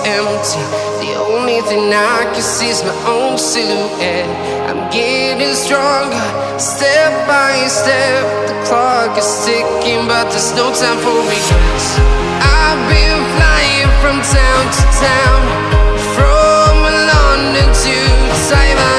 empty. The only thing I can see is my own silhouette. I'm getting stronger, step by step. The clock is ticking, but there's no time for regrets. I've been flying from town to town, from London to Taiwan.